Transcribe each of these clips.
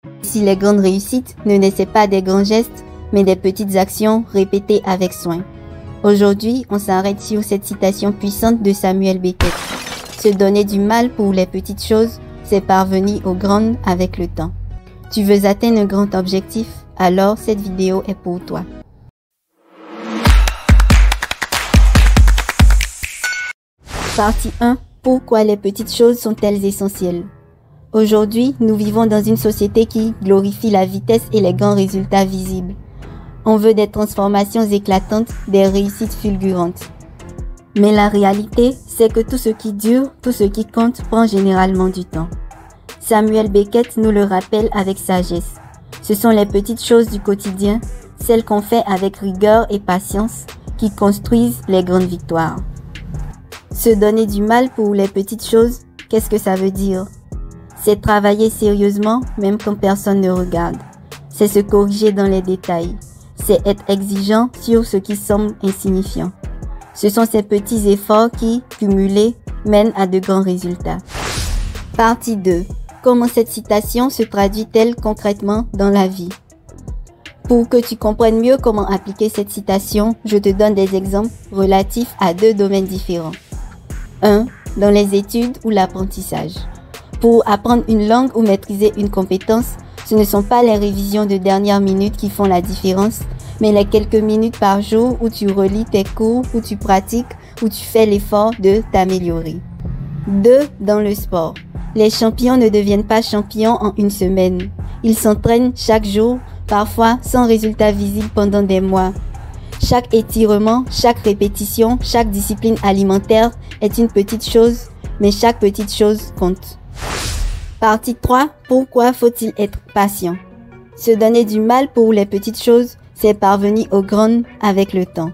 Si les grandes réussites ne naissaient pas des grands gestes, mais des petites actions répétées avec soin. Aujourd'hui, on s'arrête sur cette citation puissante de Samuel Beckett. Se donner du mal pour les petites choses, c'est parvenir aux grandes avec le temps. Tu veux atteindre un grand objectif? Alors cette vidéo est pour toi. Partie 1. Pourquoi les petites choses sont-elles essentielles? Aujourd'hui, nous vivons dans une société qui glorifie la vitesse et les grands résultats visibles. On veut des transformations éclatantes, des réussites fulgurantes. Mais la réalité, c'est que tout ce qui dure, tout ce qui compte prend généralement du temps. Samuel Beckett nous le rappelle avec sagesse. Ce sont les petites choses du quotidien, celles qu'on fait avec rigueur et patience, qui construisent les grandes victoires. Se donner du mal pour les petites choses, qu'est-ce que ça veut dire? C'est travailler sérieusement, même quand personne ne regarde. C'est se corriger dans les détails. C'est être exigeant sur ce qui semble insignifiant. Ce sont ces petits efforts qui, cumulés, mènent à de grands résultats. Partie 2. Comment cette citation se traduit-elle concrètement dans la vie? Pour que tu comprennes mieux comment appliquer cette citation, je te donne des exemples relatifs à deux domaines différents. 1. Dans les études ou l'apprentissage. Pour apprendre une langue ou maîtriser une compétence, ce ne sont pas les révisions de dernière minute qui font la différence, mais les quelques minutes par jour où tu relis tes cours, où tu pratiques, où tu fais l'effort de t'améliorer. 2. Dans le sport. Les champions ne deviennent pas champions en une semaine. Ils s'entraînent chaque jour, parfois sans résultat visible pendant des mois. Chaque étirement, chaque répétition, chaque discipline alimentaire est une petite chose, mais chaque petite chose compte. Partie 3. Pourquoi faut-il être patient? Se donner du mal pour les petites choses, c'est parvenir aux grandes avec le temps.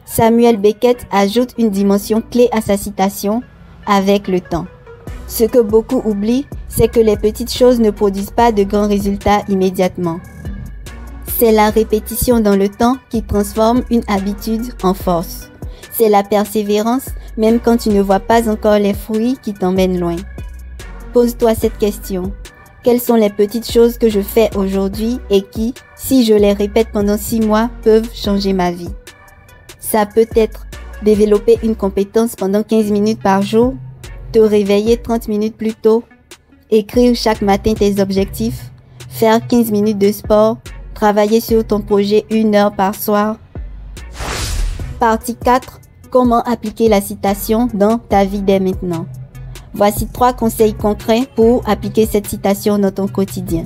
Samuel Beckett ajoute une dimension clé à sa citation, avec le temps. Ce que beaucoup oublient, c'est que les petites choses ne produisent pas de grands résultats immédiatement. C'est la répétition dans le temps qui transforme une habitude en force. C'est la persévérance, même quand tu ne vois pas encore les fruits qui t'emmènent loin. Pose-toi cette question. Quelles sont les petites choses que je fais aujourd'hui et qui, si je les répète pendant 6 mois, peuvent changer ma vie? Ça peut être développer une compétence pendant 15 minutes par jour, te réveiller 30 minutes plus tôt, écrire chaque matin tes objectifs, faire 15 minutes de sport, travailler sur ton projet 1 heure par soir. Partie 4. Comment appliquer la citation dans ta vie dès maintenant? Voici 3 conseils concrets pour appliquer cette citation dans ton quotidien.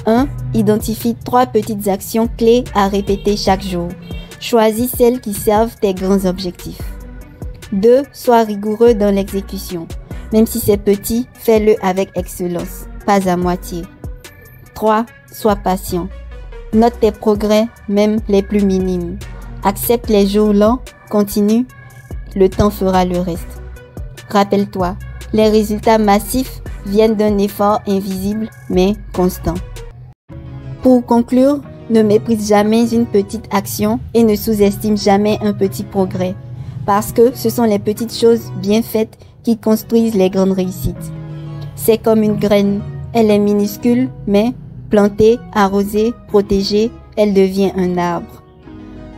1. Identifie 3 petites actions clés à répéter chaque jour. Choisis celles qui servent tes grands objectifs. 2. Sois rigoureux dans l'exécution. Même si c'est petit, fais-le avec excellence, pas à moitié. 3. Sois patient. Note tes progrès, même les plus minimes. Accepte les jours lents, continue, le temps fera le reste. Rappelle-toi, les résultats massifs viennent d'un effort invisible mais constant. Pour conclure, ne méprise jamais une petite action et ne sous-estime jamais un petit progrès, parce que ce sont les petites choses bien faites qui construisent les grandes réussites. C'est comme une graine, elle est minuscule mais plantée, arrosée, protégée, elle devient un arbre.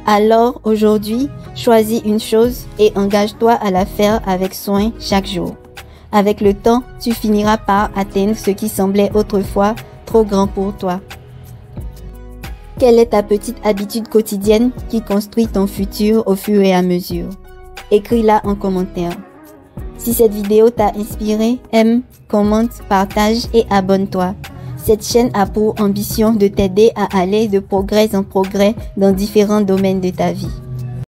Alors aujourd'hui, choisis une chose et engage-toi à la faire avec soin chaque jour. Avec le temps, tu finiras par atteindre ce qui semblait autrefois trop grand pour toi. Quelle est ta petite habitude quotidienne qui construit ton futur au fur et à mesure? Écris-la en commentaire. Si cette vidéo t'a inspiré, aime, commente, partage et abonne-toi. Cette chaîne a pour ambition de t'aider à aller de progrès en progrès dans différents domaines de ta vie.